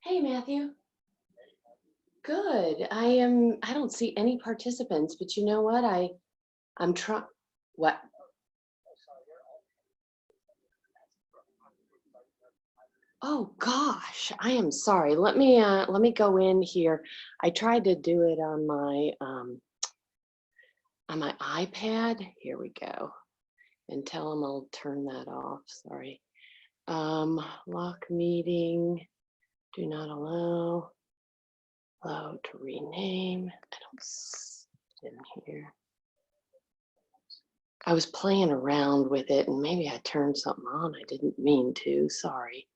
Hey, Matthew. Good. I don't see any participants, but you know what? I'm trying. What? Oh gosh, I am sorry. Let me go in here. I tried to do it on my iPad. Here we go. And tell them I'll turn that off. Sorry. Lock meeting. Do not allow. Allow to rename. I don't see it in here. I was playing around with it and maybe I turned something on. I didn't mean to. Sorry.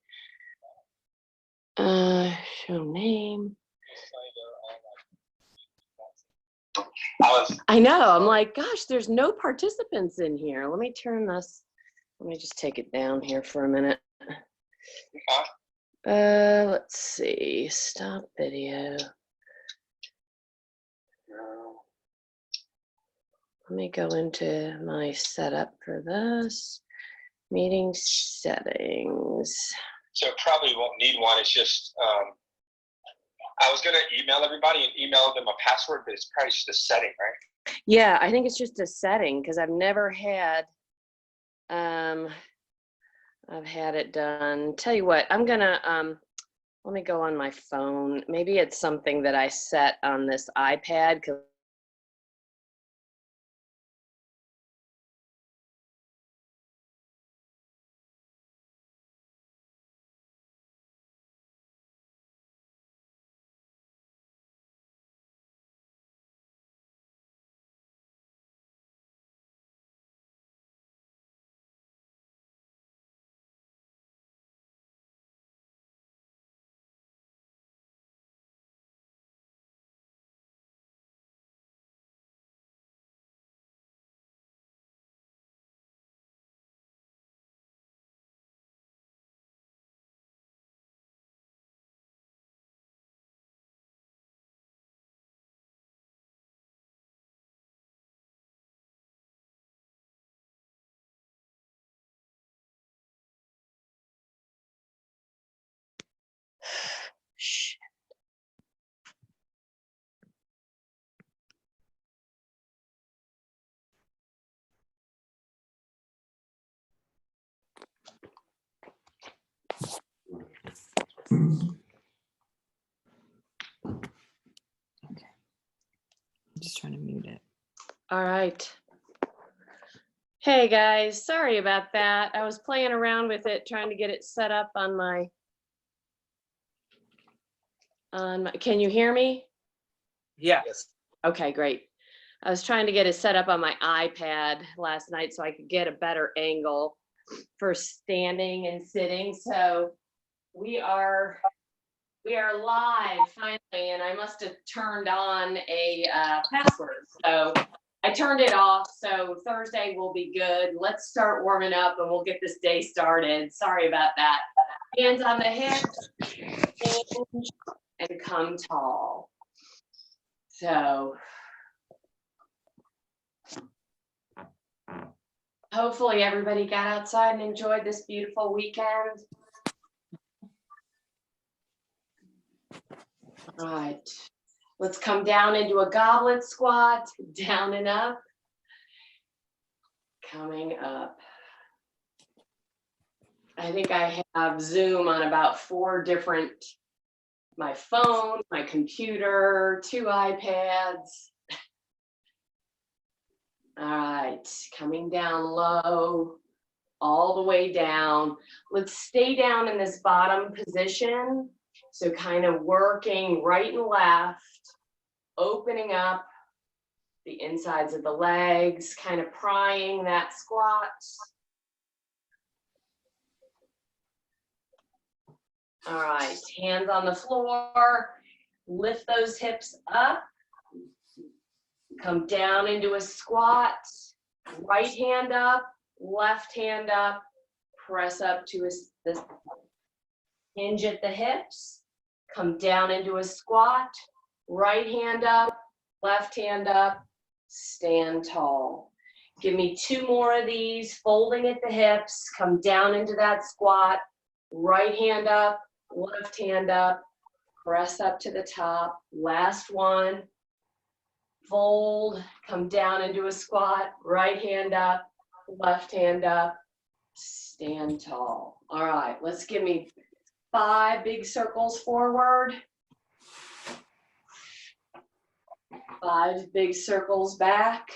Show name. I know. I'm like, gosh, there's no participants in here. Let me turn this. Let me just take it down here for a minute. Let's see. Stop video. Let me go into my setup for this. Meeting settings. So probably won't need one. It's just, I was going to email everybody and email them a password, but it's probably just a setting, right? Yeah, I think it's just a setting because I've never had, I've had it done. Tell you what, I'm gonna, let me go on my phone. Maybe it's something that I set on this iPad. Shh. Okay. I'm just trying to mute it. All right. Hey guys, sorry about that. I was playing around with it, trying to get it set up on my, can you hear me? Yes. Okay, great. I was trying to get it set up on my iPad last night so I could get a better angle for standing and sitting. So we are live finally, and I must have turned on a password. So I turned it off, so Thursday will be good. Let's start warming up and we'll get this day started. Sorry about that. Hands on the hips, hinge, and come tall. So hopefully everybody got outside and enjoyed this beautiful weekend. All right, let's come down into a goblet squat, down and up. Coming up. I think I have Zoom on about 4 different, my phone, my computer, 2 iPads. All right, coming down low, all the way down. Let's stay down in this bottom position. So kind of working right and left, opening up the insides of the legs, kind of prying that squat. All right, hands on the floor, lift those hips up, come down into a squat, right hand up, left hand up, press up to this hinge at the hips, come down into a squat, right hand up, left hand up, stand tall. Give me 2 more of these, folding at the hips, come down into that squat, right hand up, left hand up, press up to the top. Last one, fold, come down into a squat, right hand up, left hand up, stand tall. All right, let's give me 5 big circles forward. 5 big circles back.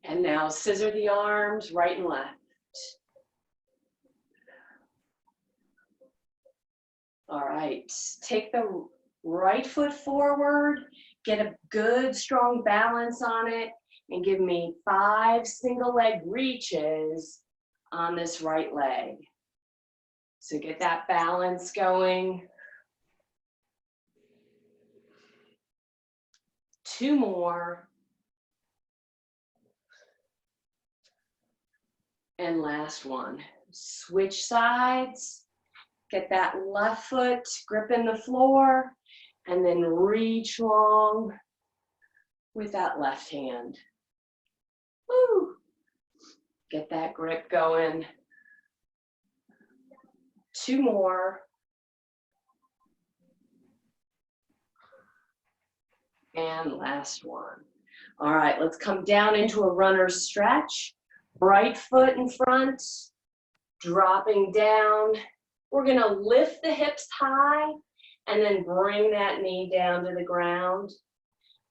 And now scissor the arms right and left. All right, take the right foot forward, get a good strong balance on it, and give me 5 single leg reaches on this right leg. So get that balance going. 2 more. And last one. Switch sides. Get that left foot gripping the floor and then reach long with that left hand. Woo! Get that grip going. 2 more. And last one. All right, let's come down into a runner's stretch. Right foot in front, dropping down. We're gonna lift the hips high and then bring that knee down to the ground.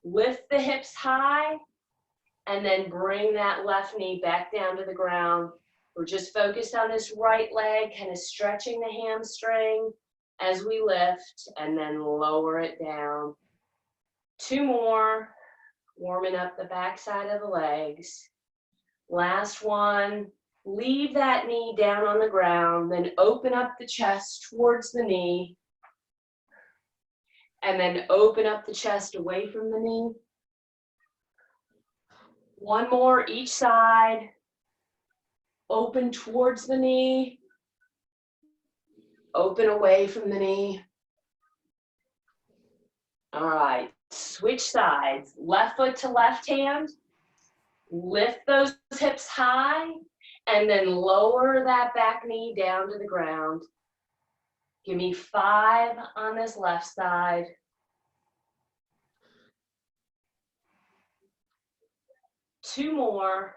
Lift the hips high and then bring that left knee back down to the ground. We're just focused on this right leg, kind of stretching the hamstring as we lift and then lower it down. 2 more, warming up the back side of the legs. Last one, leave that knee down on the ground, then open up the chest towards the knee, and then open up the chest away from the knee. 1 more each side, open towards the knee, open away from the knee. All right, switch sides, left foot to left hand. Lift those hips high and then lower that back knee down to the ground. Give me 5 on this left side. 2 more.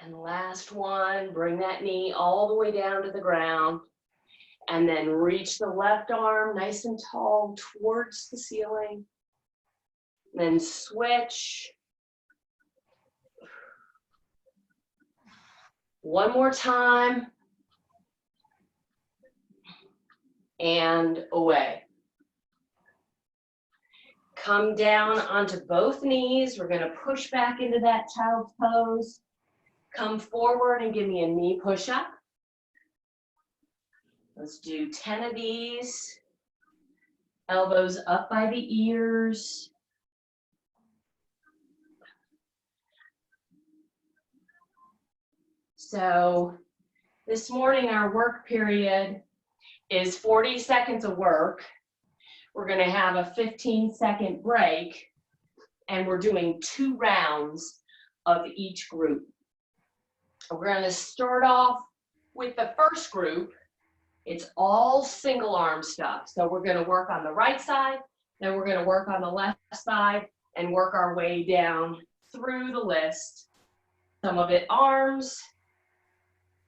And last one, bring that knee all the way down to the ground. And then reach the left arm nice and tall towards the ceiling. Then switch. 1 more time. And away. Come down onto both knees. We're going to push back into that child's pose. Come forward and give me a knee push up. Let's do 10 of these. Elbows up by the ears. So this morning, our work period is 40 seconds of work. We're gonna have a 15-second break, and we're doing 2 rounds of each group. We're gonna start off with the first group. It's all single arm stuff. So we're gonna work on the right side, then we're gonna work on the left side and work our way down through the list. Some of it arms,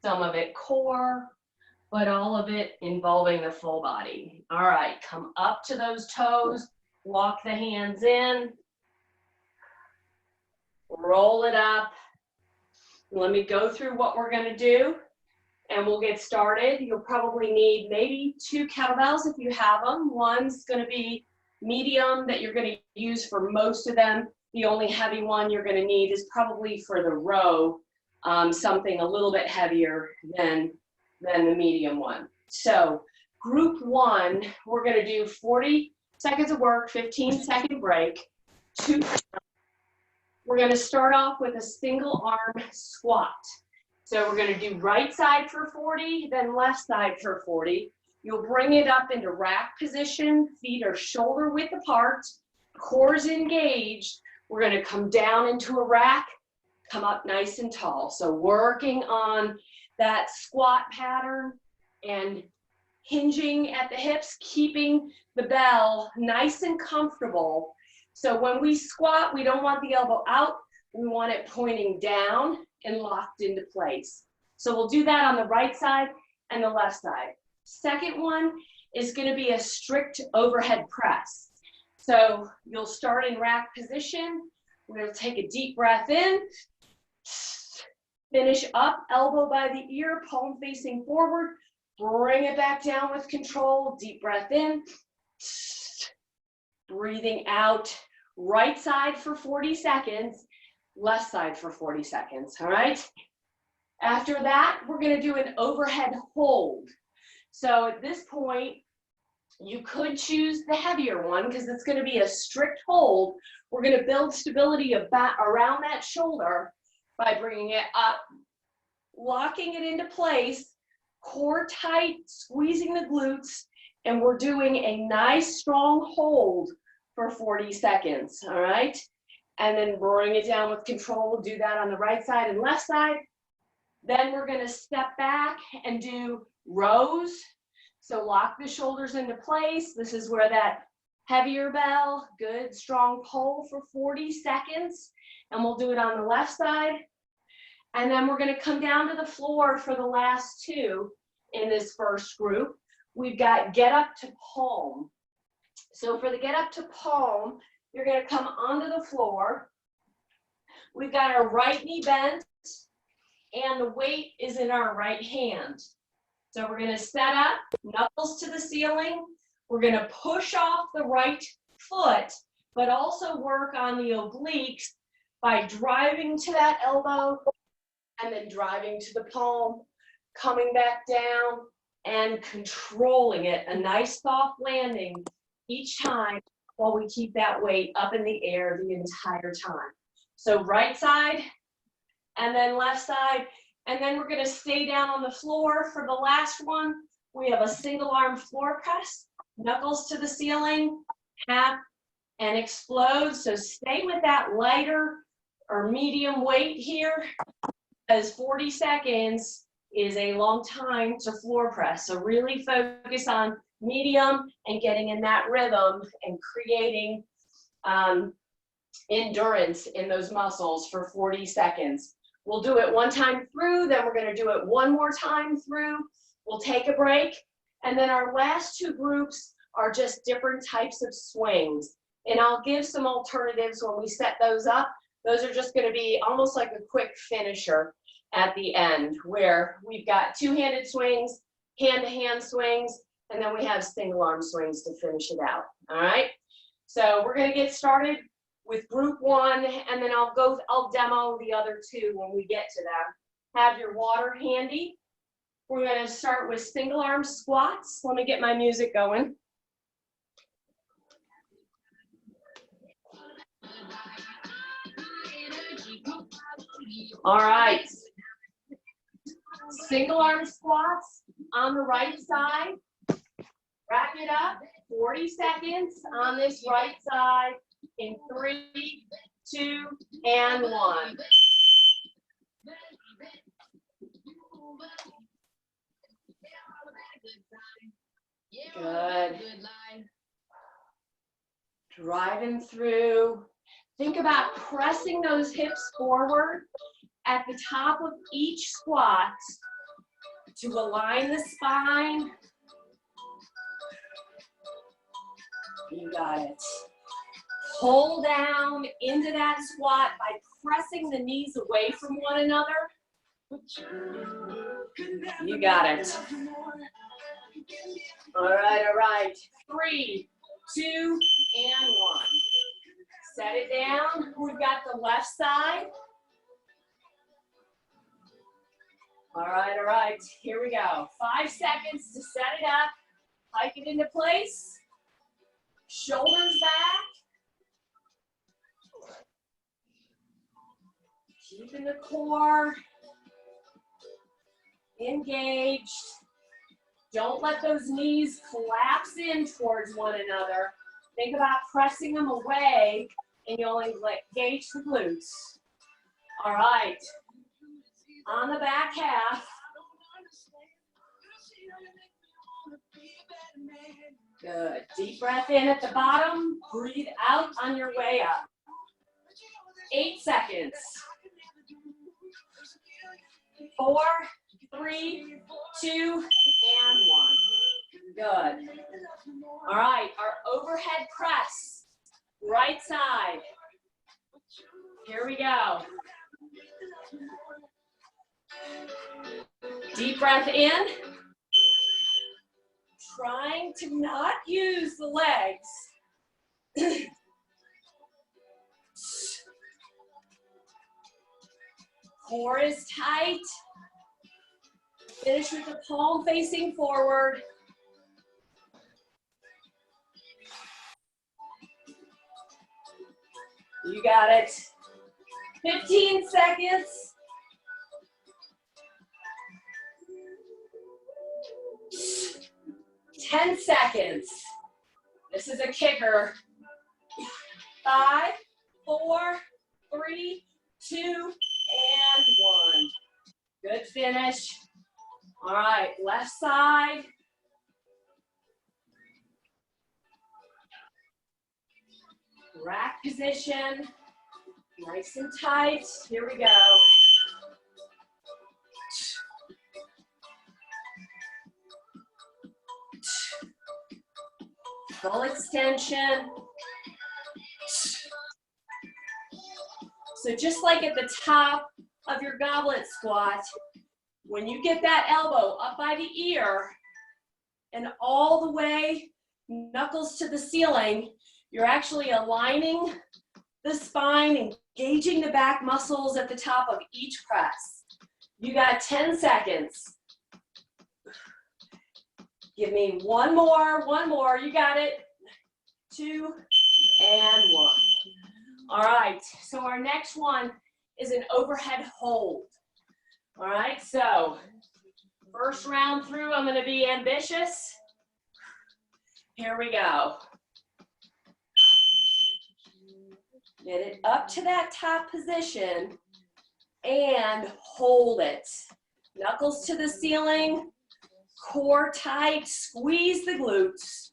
some of it core, but all of it involving the full body. All right, come up to those toes, walk the hands in, roll it up. Let me go through what we're gonna do and we'll get started. You'll probably need maybe 2 kettlebells if you have them. One's gonna be medium that you're gonna use for most of them. The only heavy one you're gonna need is probably for the row, something a little bit heavier than the medium one. So group 1, we're gonna do 40 seconds of work, 15-second break. 2, we're gonna start off with a single arm squat. So we're gonna do right side for 40, then left side for 40. You'll bring it up into rack position, feet are shoulder width apart, core's engaged. We're gonna come down into a rack, come up nice and tall. So working on that squat pattern and hinging at the hips, keeping the bell nice and comfortable. So when we squat, we don't want the elbow out, we want it pointing down and locked into place. So we'll do that on the right side and the left side. Second one is gonna be a strict overhead press. So you'll start in rack position. We're gonna take a deep breath in, finish up, elbow by the ear, palm facing forward, bring it back down with control, deep breath in, breathing out, right side for 40 seconds, left side for 40 seconds, all right? After that, we're gonna do an overhead hold. So at this point, you could choose the heavier one because it's gonna be a strict hold. We're gonna build stability around that shoulder by bringing it up, locking it into place, core tight, squeezing the glutes, and we're doing a nice strong hold for 40 seconds, all right? And then bring it down with control. We'll do that on the right side and left side. Then we're gonna step back and do rows. So lock the shoulders into place. This is where that heavier bell, good strong pull for 40 seconds. And we'll do it on the left side. And then we're gonna come down to the floor for the last 2 in this first group. We've got get up to palm. So for the get up to palm, you're gonna come onto the floor. We've got our right knee bent and the weight is in our right hand. So we're gonna set up, knuckles to the ceiling. We're gonna push off the right foot, but also work on the obliques by driving to that elbow and then driving to the palm, coming back down and controlling it. A nice soft landing each time while we keep that weight up in the air the entire time. So right side and then left side. And then we're gonna stay down on the floor for the last one. We have a single arm floor press, knuckles to the ceiling, tap and explode. So stay with that lighter or medium weight here, as 40 seconds is a long time to floor press. So really focus on medium and getting in that rhythm and creating endurance in those muscles for 40 seconds. We'll do it one time through, then we're gonna do it one more time through. We'll take a break. And then our last 2 groups are just different types of swings. And I'll give some alternatives when we set those up. Those are just gonna be almost like a quick finisher at the end, where we've got 2-handed swings, hand-to-hand swings, and then we have single arm swings to finish it out, all right? So we're gonna get started with group 1, and then I'll demo the other 2 when we get to them. Have your water handy. We're going to start with single arm squats. Let me get my music going. All right. Single arm squats on the right side. Wrap it up. 40 seconds on this right side in 3, 2, and 1. Good. Driving through. Think about pressing those hips forward at the top of each squat to align the spine. You got it. Pull down into that squat by pressing the knees away from one another. You got it. All right, all right. 3, 2, and 1. Set it down. We've got the left side. All right. Here we go. 5 seconds to set it up. Hike it into place. Shoulders back. Keeping the core engaged. Don't let those knees collapse in towards one another. Think about pressing them away, and you'll engage the glutes. All right. On the back half. Good. Deep breath in at the bottom. Breathe out on your way up. 8 seconds. 4, 3, 2, and 1. Good. All right, our overhead press. Right side. Here we go. Deep breath in. Trying to not use the legs. Core is tight. Finish with the palm facing forward. You got it. 15 seconds. 10 seconds. This is a kicker. 5, 4, 3, 2, and 1. Good finish. All right, left side. Rack position. Nice and tight. Here we go. Full extension. So just like at the top of your goblet squat, when you get that elbow up by the ear and all the way knuckles to the ceiling, you're actually aligning the spine, engaging the back muscles at the top of each press. You got 10 seconds. Give me one more, you got it. 2, and 1. All right, so our next one is an overhead hold. All right, so first round through, I'm gonna be ambitious. Here we go. Get it up to that top position and hold it. Knuckles to the ceiling, core tight, squeeze the glutes.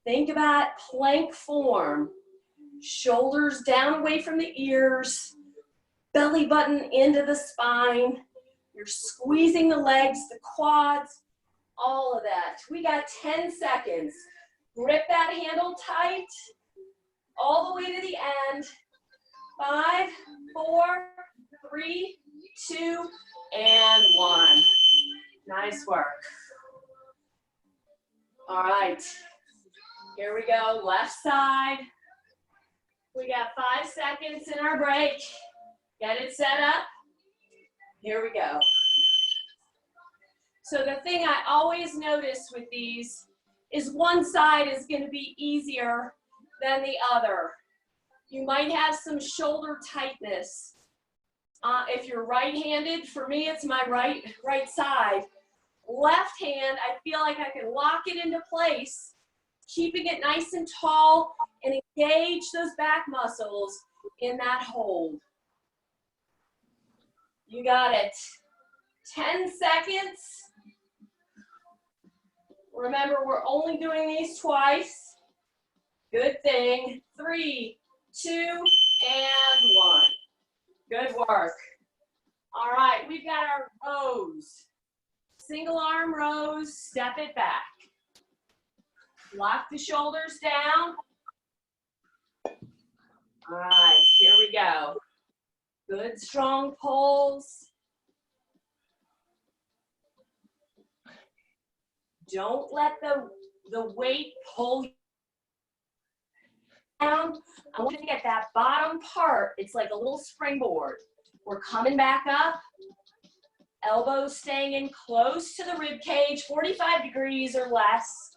Think about plank form. Shoulders down away from the ears, belly button into the spine. You're squeezing the legs, the quads, all of that. We got 10 seconds. Grip that handle tight, all the way to the end. 5, 4, 3, 2, and 1. Nice work. All right, here we go, left side. We got 5 seconds in our break. Get it set up. Here we go. So the thing I always notice with these is one side is going to be easier than the other. You might have some shoulder tightness. If you're right-handed, for me it's my right side. Left hand, I feel like I can lock it into place, keeping it nice and tall and engage those back muscles in that hold. You got it. 10 seconds. Remember, we're only doing these twice. Good thing. 3, 2, and 1. Good work. All right, we've got our rows. Single arm rows, step it back. Lock the shoulders down. All right, here we go. Good strong pulls. Don't let the weight pull you down. I want you to get that bottom part. It's like a little springboard. We're coming back up. Elbows staying in close to the rib cage, 45 degrees or less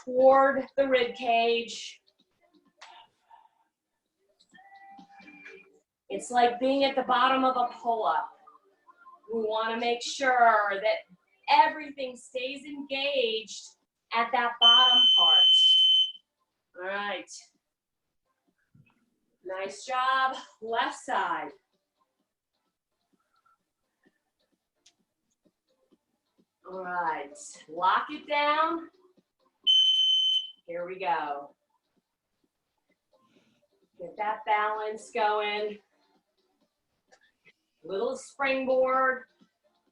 toward the rib cage. It's like being at the bottom of a pull-up. We want to make sure that everything stays engaged at that bottom part. All right. Nice job. Left side. All right. Lock it down. Here we go. Get that balance going. Little springboard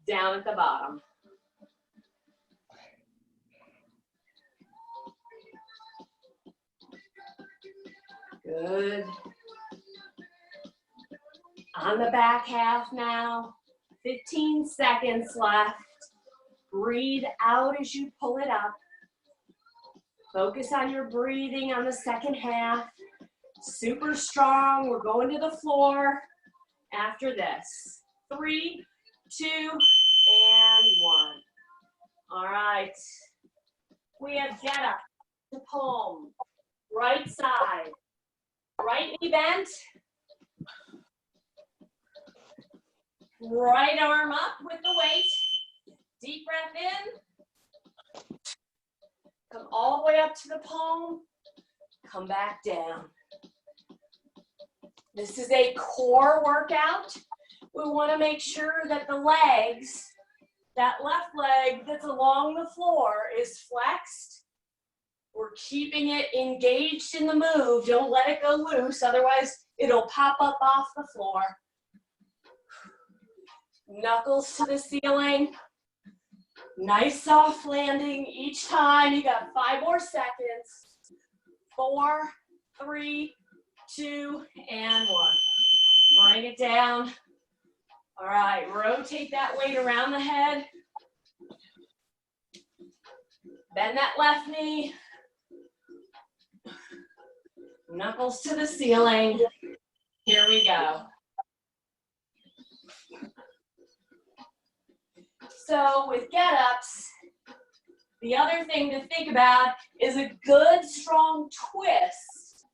down at the bottom. Good. On the back half now. 15 seconds left. Breathe out as you pull it up. Focus on your breathing on the second half. Super strong. We're going to the floor after this. 3, 2, and 1. All right. We have get up to palm. Right side. Right knee bent. Right arm up with the weight. Deep breath in. Come all the way up to the palm. Come back down. This is a core workout. We want to make sure that the legs, that left leg that's along the floor is flexed. We're keeping it engaged in the move. Don't let it go loose, otherwise it'll pop up off the floor. Knuckles to the ceiling. Nice soft landing each time. You got 5 more seconds. 4, 3, 2, and 1. Bring it down. All right, rotate that weight around the head. Bend that left knee. Knuckles to the ceiling. Here we go. So with get-ups, the other thing to think about is a good strong twist.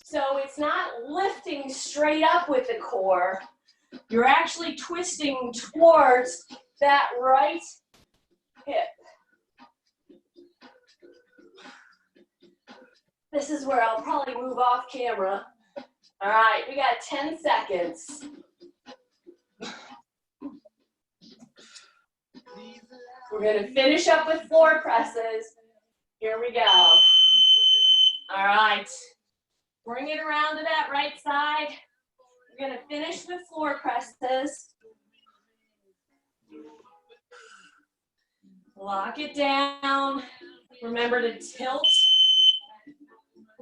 So it's not lifting straight up with the core. You're actually twisting towards that right hip. This is where I'll probably move off camera. All right, we got 10 seconds. We're going to finish up with floor presses. Here we go. All right. Bring it around to that right side. We're going to finish with floor presses. Lock it down. Remember to tilt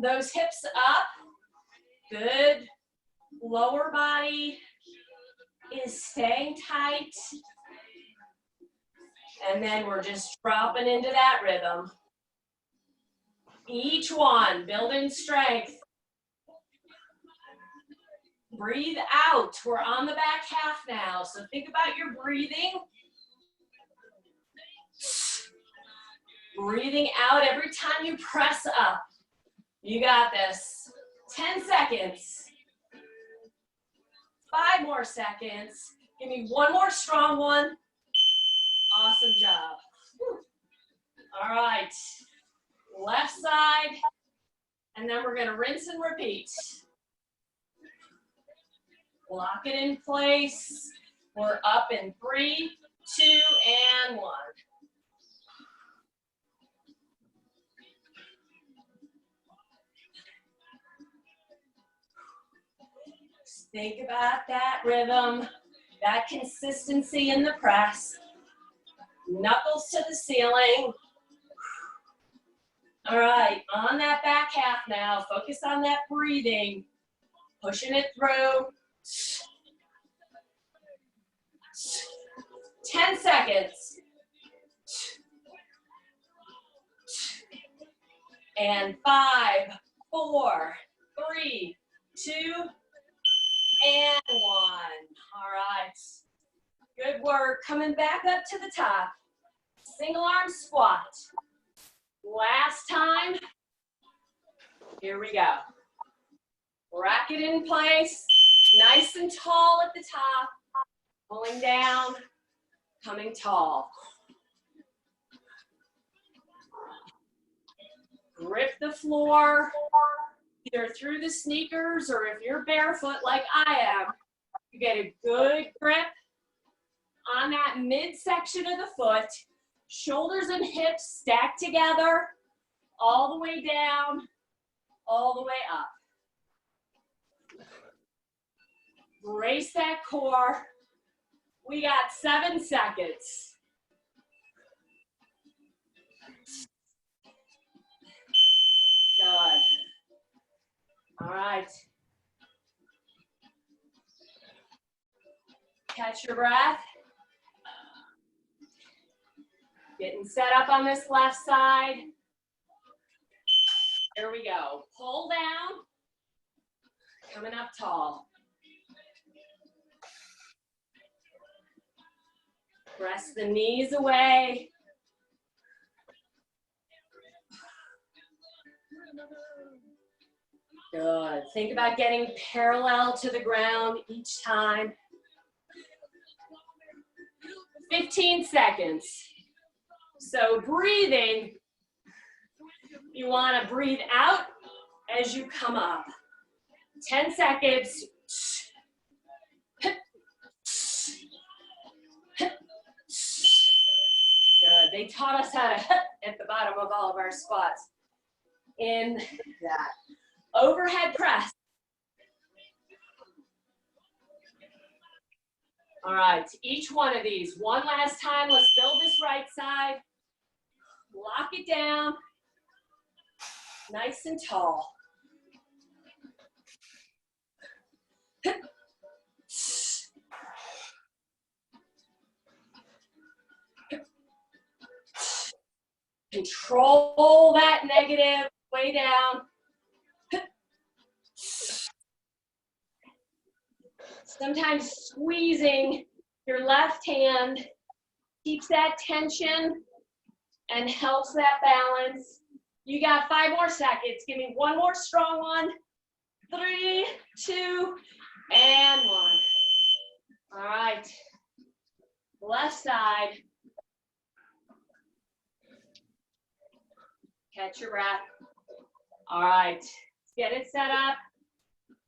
those hips up. Good. Lower body is staying tight. And then we're just dropping into that rhythm. Each one, building strength. Breathe out. We're on the back half now. So think about your breathing. Breathing out every time you press up. You got this. 10 seconds. 5 more seconds. Give me one more strong one. Awesome job. Whew. All right. Left side. And then we're going to rinse and repeat. Lock it in place. We're up in 3, 2, and 1. Just think about that rhythm, that consistency in the press. Knuckles to the ceiling. All right, on that back half now, focus on that breathing, pushing it through. 10 seconds. And 5, 4, 3, 2, and 1. All right. Good work. Coming back up to the top. Single arm squat. Last time. Here we go. Rack it in place. Nice and tall at the top. Pulling down. Coming tall. Grip the floor, either through the sneakers or if you're barefoot like I am, you get a good grip on that midsection of the foot. Shoulders and hips stacked together, all the way down, all the way up. Brace that core. We got 7 seconds. Good. All right. Catch your breath. Getting set up on this left side. Here we go. Pull down. Coming up tall. Press the knees away. Good. Think about getting parallel to the ground each time. 15 seconds. So breathing, you want to breathe out as you come up. 10 seconds. Good. They taught us how to at the bottom of all of our squats. In that overhead press. All right, each one of these. One last time, let's build this right side. Lock it down. Nice and tall. Control that negative way down. Sometimes squeezing your left hand keeps that tension and helps that balance. You got 5 more seconds. Give me one more strong one. 3, 2, and 1. All right. Left side. Catch your breath. All right. Let's get it set up.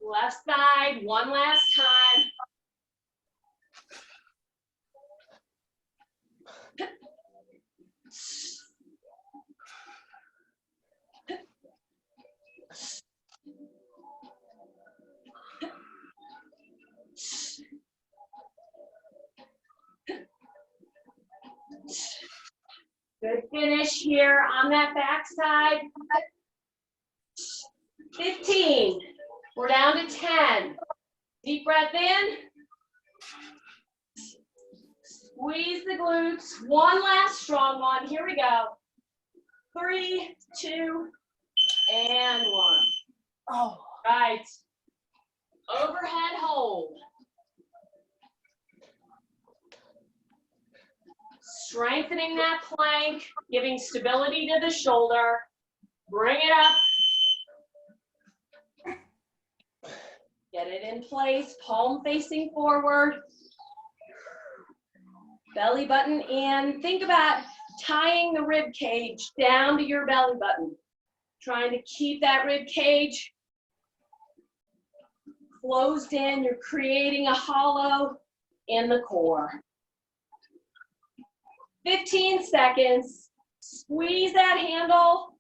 Left side, one last time. Good finish here on that back side. 15. We're down to 10. Deep breath in. Squeeze the glutes. One last strong one. Here we go. 3, 2, and 1. Oh, right. Overhead hold. Strengthening that plank, giving stability to the shoulder. Bring it up. Get it in place, palm facing forward. Belly button in. Think about tying the rib cage down to your belly button. Trying to keep that rib cage closed in. You're creating a hollow in the core. 15 seconds. Squeeze that handle.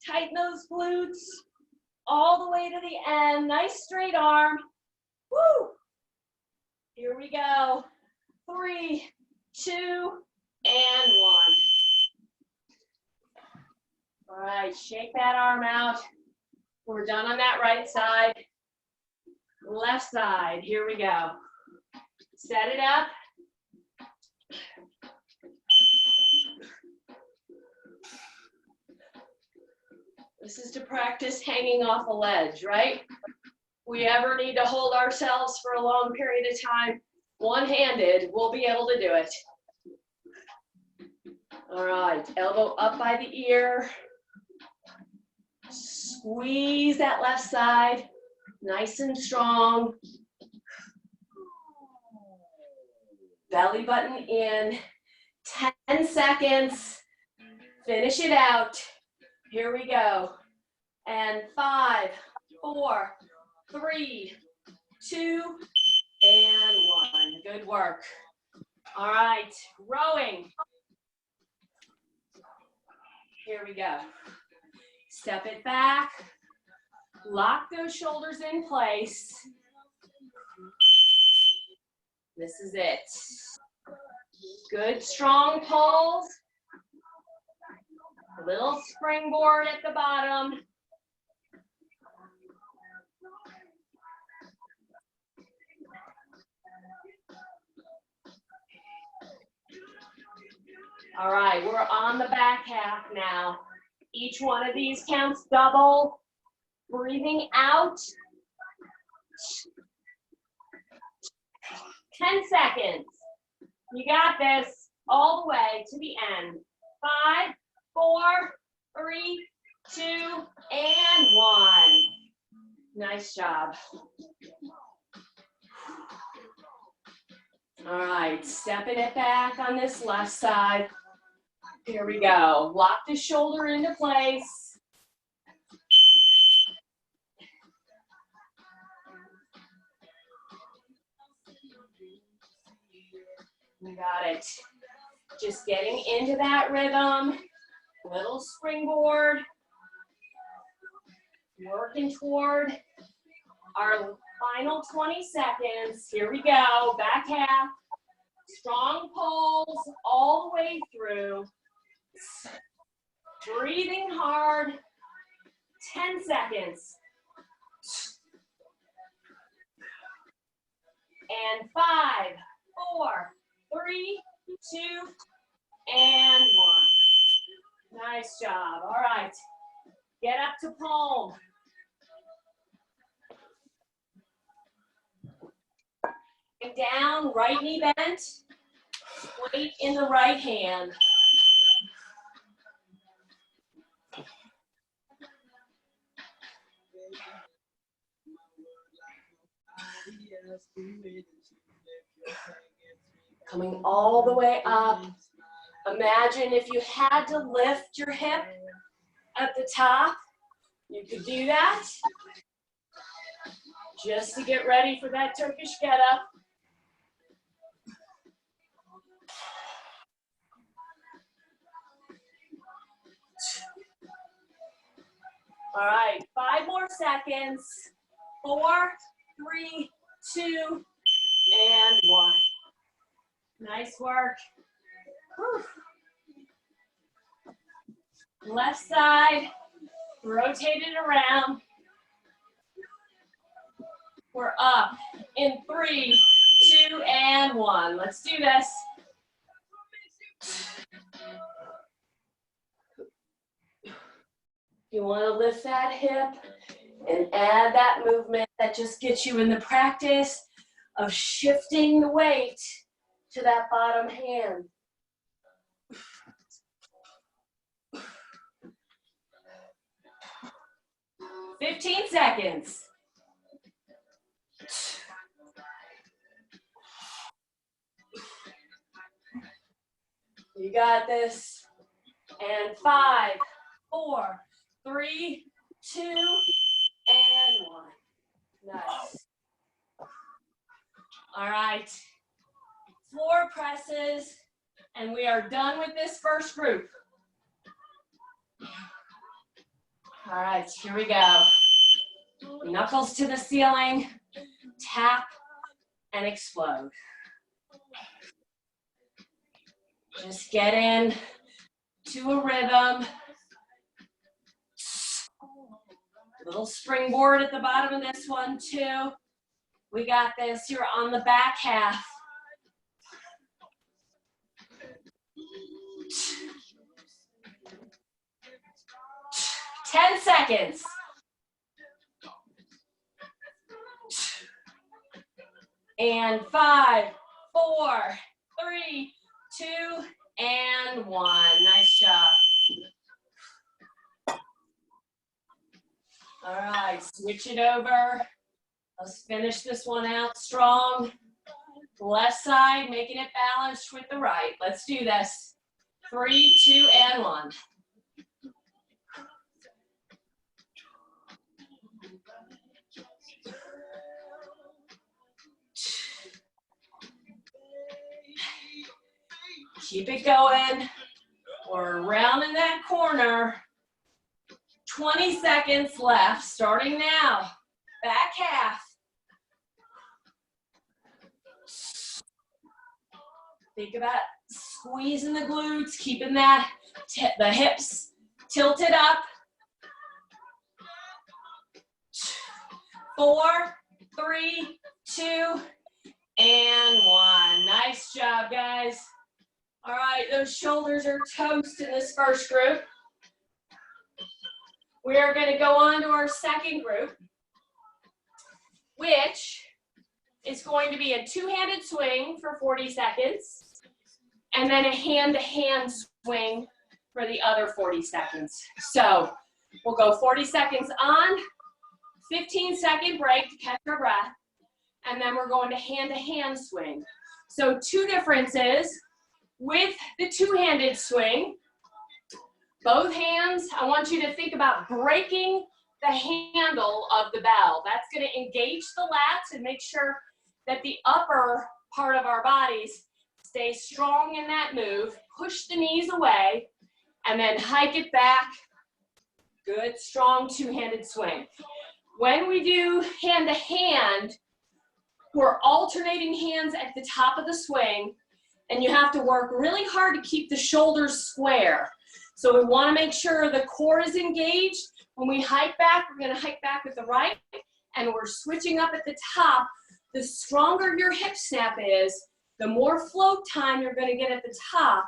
Tighten those glutes all the way to the end. Nice straight arm. Woo! Here we go. 3, 2, and 1. All right, shake that arm out. We're done on that right side. Left side, here we go. Set it up. This is to practice hanging off a ledge, right? We ever need to hold ourselves for a long period of time, one-handed, we'll be able to do it. All right, elbow up by the ear. Squeeze that left side, nice and strong. Belly button in, 10 seconds. Finish it out. Here we go. And 5, 4, 3, 2, and 1. Good work. All right, rowing. Here we go. Step it back. Lock those shoulders in place. This is it. Good strong pulls. A little springboard at the bottom. All right, we're on the back half now. Each one of these counts double. Breathing out. 10 seconds. You got this all the way to the end. 5, 4, 3, 2, and 1. Nice job. All right, stepping it back on this left side. Here we go. Lock the shoulder into place. You got it. Just getting into that rhythm. Little springboard. Working toward our final 20 seconds. Here we go. Back half. Strong pulls all the way through. Breathing hard. 10 seconds. And 5, 4, 3, 2, and 1. Nice job. All right. Get up to palm. And down, right knee bent. Weight in the right hand. Coming all the way up. Imagine if you had to lift your hip at the top, you could do that. Just to get ready for that Turkish get-up. All right, 5 more seconds. 4, 3, 2, and 1. Nice work. Whew. Left side, rotate it around. We're up in 3, 2, and 1. Let's do this. You want to lift that hip and add that movement that just gets you in the practice of shifting the weight to that bottom hand. "15 seconds. You got this. And 5, 4, 3, 2, and 1. Nice. All right. Floor presses, and we are done with this first group. All right, here we go. Knuckles to the ceiling, tap, and explode. Just get in to a rhythm. Little springboard at the bottom of this one too. We got this. You're on the back half. "10 seconds. And 5, 4, 3, 2, and 1. Nice job. All right, switch it over. Let's finish this one out strong. Left side, making it balanced with the right. Let's do this. 3, 2, and 1. Keep it going. We're rounding that corner. 20 seconds left, starting now. Back half. Think about squeezing the glutes, keeping that the hips tilted up. 4, 3, 2, and 1. Nice job, guys. All right, those shoulders are toast in this first group. We are going to go on to our second group, which is going to be a two-handed swing for 40 seconds, and then a hand-to-hand swing for the other 40 seconds. So we'll go 40 seconds on, 15-second break to catch our breath, and then we're going to hand-to-hand swing. So two differences with the two-handed swing. Both hands, I want you to think about breaking the handle of the bell. That's going to engage the lats and make sure that the upper part of our bodies stay strong in that move. Push the knees away and then hike it back. Good, strong two-handed swing. When we do hand-to-hand, we're alternating hands at the top of the swing, and you have to work really hard to keep the shoulders square. So we want to make sure the core is engaged. When we hike back, we're going to hike back with the right, and we're switching up at the top. The stronger your hip snap is, the more float time you're going to get at the top,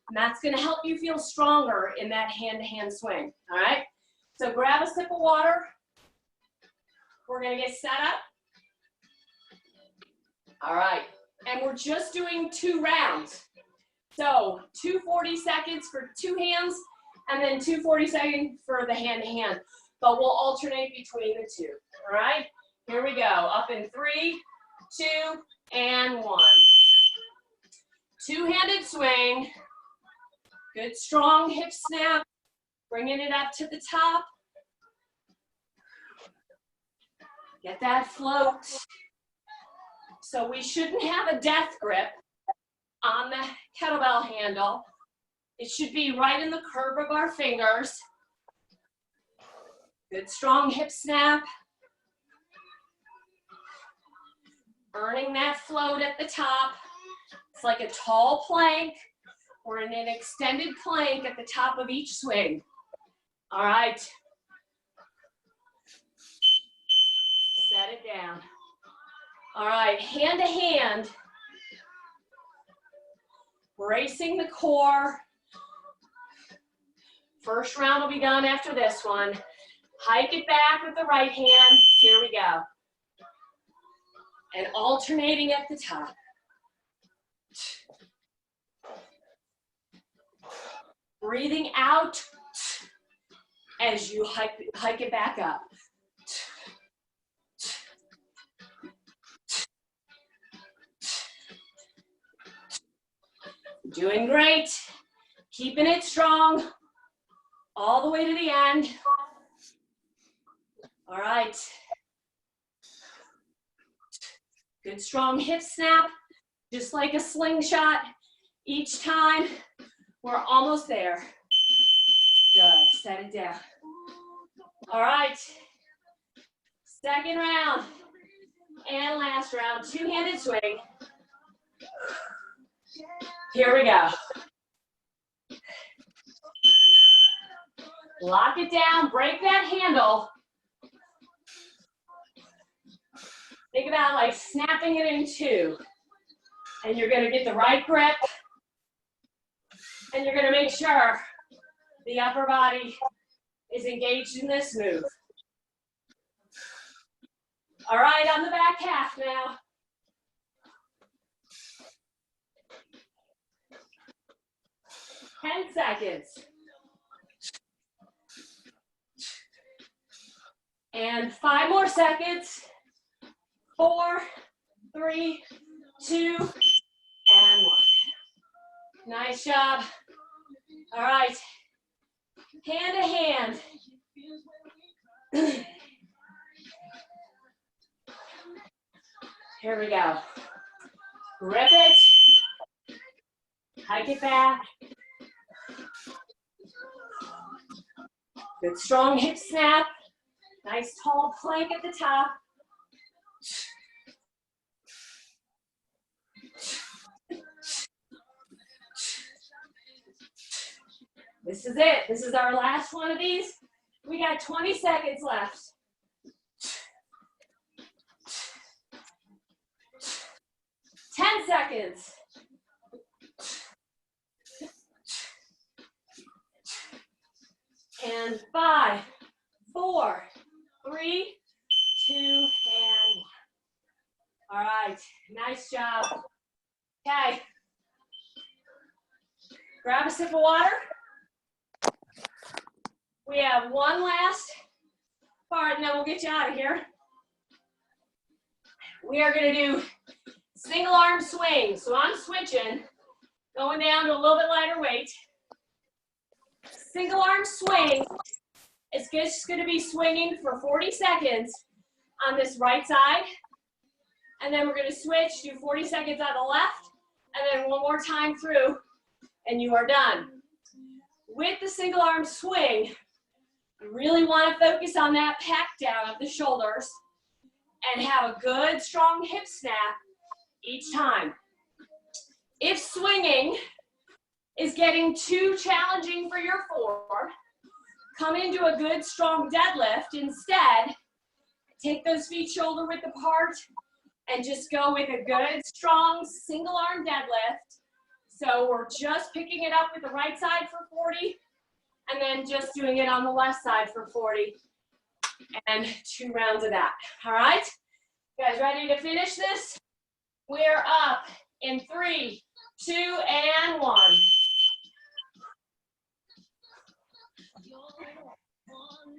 and that's going to help you feel stronger in that hand-to-hand swing, all right? So grab a sip of water. We're going to get set up. All right, and we're just doing 2 rounds. So 2 40 seconds for 2 hands, and then 2 40 seconds for the hand-to-hand. But we'll alternate between the 2, all right? Here we go, up in 3, 2, and 1. Two-handed swing. Good, strong hip snap. Bringing it up to the top. Get that float. So we shouldn't have a death grip on the kettlebell handle. It should be right in the curve of our fingers. Good, strong hip snap. Earning that float at the top. It's like a tall plank. We're in an extended plank at the top of each swing. All right. Set it down. All right, hand to hand. Bracing the core. First round will be done after this one. Hike it back with the right hand. Here we go. And alternating at the top. Breathing out as you hike it back up. Doing great. Keeping it strong all the way to the end. All right. Good strong hip snap, just like a slingshot each time. We're almost there. Good, set it down. All right. Second round and last round, two-handed swing. Here we go. Lock it down, break that handle. Think about like snapping it in two. And you're gonna get the right grip. And you're gonna make sure the upper body is engaged in this move. All right, on the back half now. Ten seconds. And 5 more seconds. 4, 3, 2, and 1. Nice job. All right. Hand to hand. Here we go. Grip it. Hike it back. Good strong hip snap. Nice tall plank at the top. This is it. This is our last one of these. We got 20 seconds left. 10 seconds. And 5, 4, 3, 2, and 1. All right, nice job. Okay. Grab a sip of water. We have one last part, and then we'll get you out of here. We are going to do single arm swing. So I'm switching, going down to a little bit lighter weight. Single arm swing is just going to be swinging for 40 seconds on this right side. And then we're going to switch, do 40 seconds on the left, and then one more time through, and you are done. With the single arm swing, you really want to focus on that pack down of the shoulders and have a good strong hip snap each time. If swinging is getting too challenging for your form, come into a good strong deadlift instead. Take those feet shoulder width apart and just go with a good strong single arm deadlift. So we're just picking it up with the right side for 40 and then just doing it on the left side for 40 and 2 rounds of that. All right, you guys ready to finish this? We're up in 3, 2, and 1.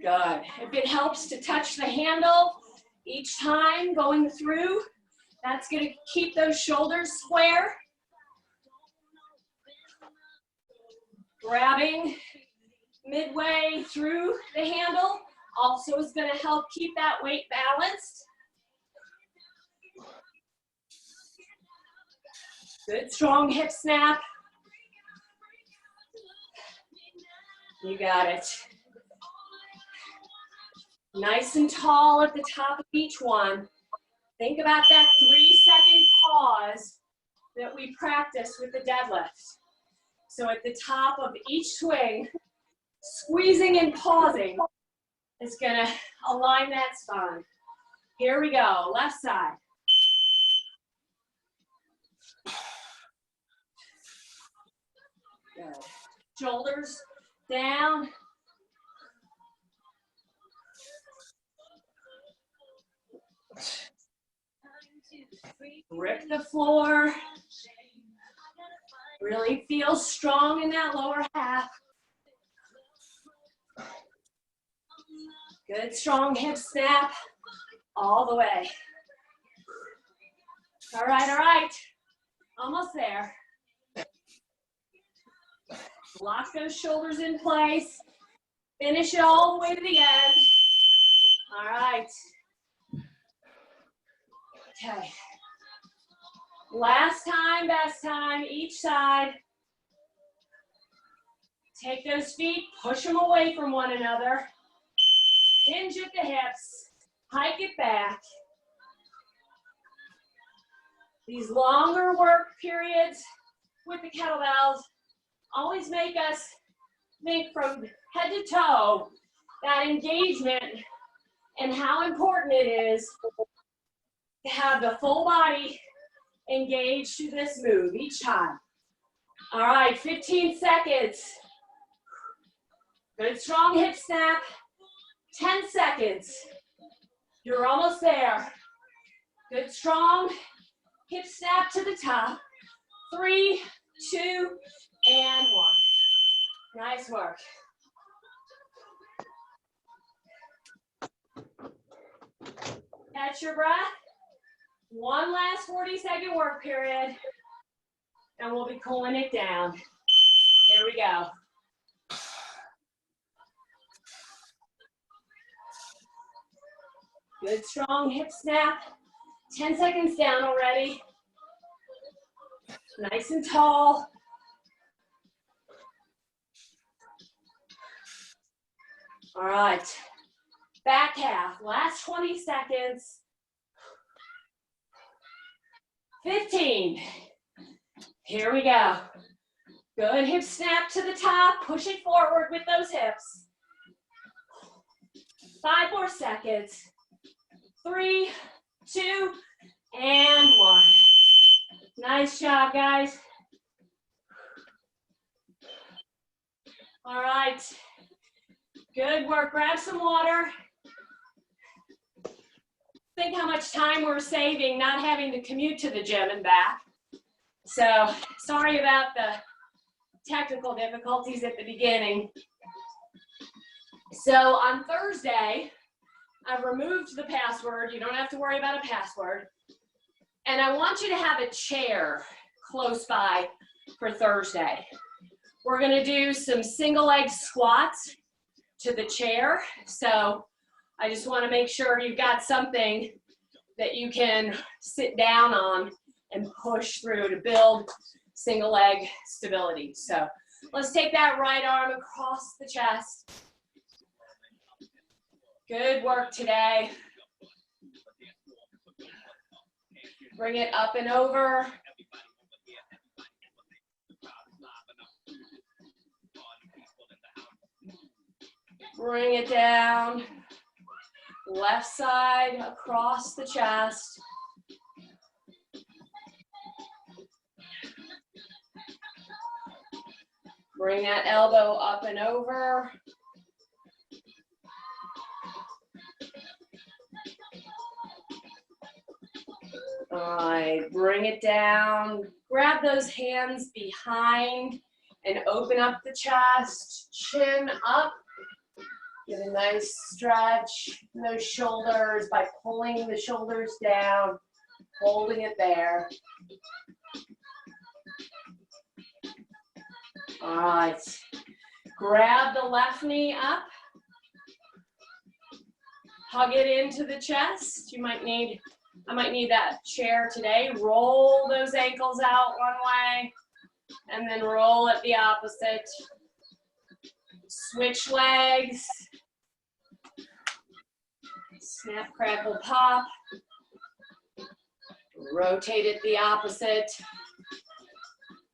Good. If it helps to touch the handle each time going through, that's going to keep those shoulders square. Grabbing midway through the handle also is going to help keep that weight balanced. Good strong hip snap. You got it. Nice and tall at the top of each one. Think about that 3-second pause that we practice with the deadlift. So at the top of each swing, squeezing and pausing is gonna align that spine. Here we go, left side. Good. Shoulders down. Grip the floor. Really feel strong in that lower half. Good, strong hip snap all the way. All right. Almost there. Lock those shoulders in place. Finish it all the way to the end. All right. Okay. Last time, best time, each side. Take those feet, push them away from one another. Hinge at the hips, hike it back. These longer work periods with the kettlebells always make us think from head to toe that engagement and how important it is to have the full body engaged to this move each time. All right, 15 seconds. Good strong hip snap. 10 seconds. You're almost there. Good strong hip snap to the top. 3, 2, and 1. Nice work. Catch your breath. One last 40-second work period, and we'll be cooling it down. Here we go. Good strong hip snap. 10 seconds down already. Nice and tall. All right. Back half. Last 20 seconds. 15. Here we go. Good hip snap to the top. Push it forward with those hips. 5 more seconds. 3, 2, and 1. Nice job, guys. All right. Good work. Grab some water. Think how much time we're saving not having to commute to the gym and back. So sorry about the technical difficulties at the beginning. So on Thursday, I've removed the password. You don't have to worry about a password. And I want you to have a chair close by for Thursday. We're gonna do some single leg squats to the chair. So I just wanna make sure you've got something that you can sit down on and push through to build single leg stability. So let's take that right arm across the chest. Good work today. Bring it up and over. Bring it down. Left side across the chest. Bring that elbow up and over. All right, bring it down. Grab those hands behind and open up the chest, chin up. Get a nice stretch in those shoulders by pulling the shoulders down, holding it there. All right, grab the left knee up. Hug it into the chest. I might need that chair today. Roll those ankles out one way and then roll it the opposite. Switch legs. Snap, crackle, pop. Rotate it the opposite.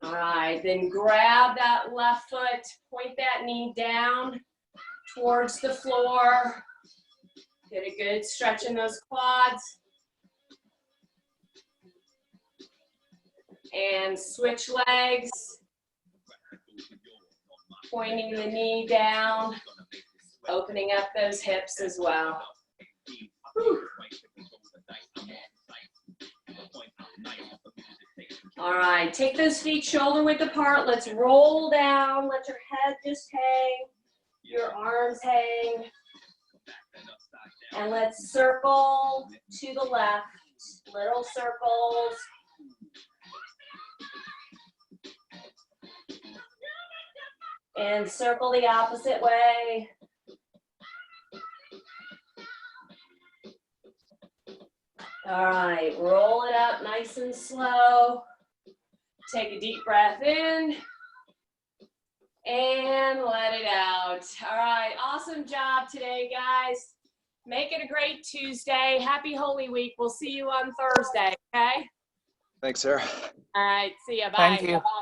All right, then grab that left foot, point that knee down towards the floor. Get a good stretch in those quads. And switch legs. Pointing the knee down, opening up those hips as well. Whew. All right, take those feet shoulder width apart. Let's roll down. Let your head just hang. Your arms hang. And let's circle to the left, little circles. And circle the opposite way. All right, roll it up nice and slow. Take a deep breath in and let it out. All right, awesome job today, guys. Make it a great Tuesday. Happy Holy Week. We'll see you on Thursday, okay? Thanks, Sarah. All right, see ya. Bye. Thank you. Bye.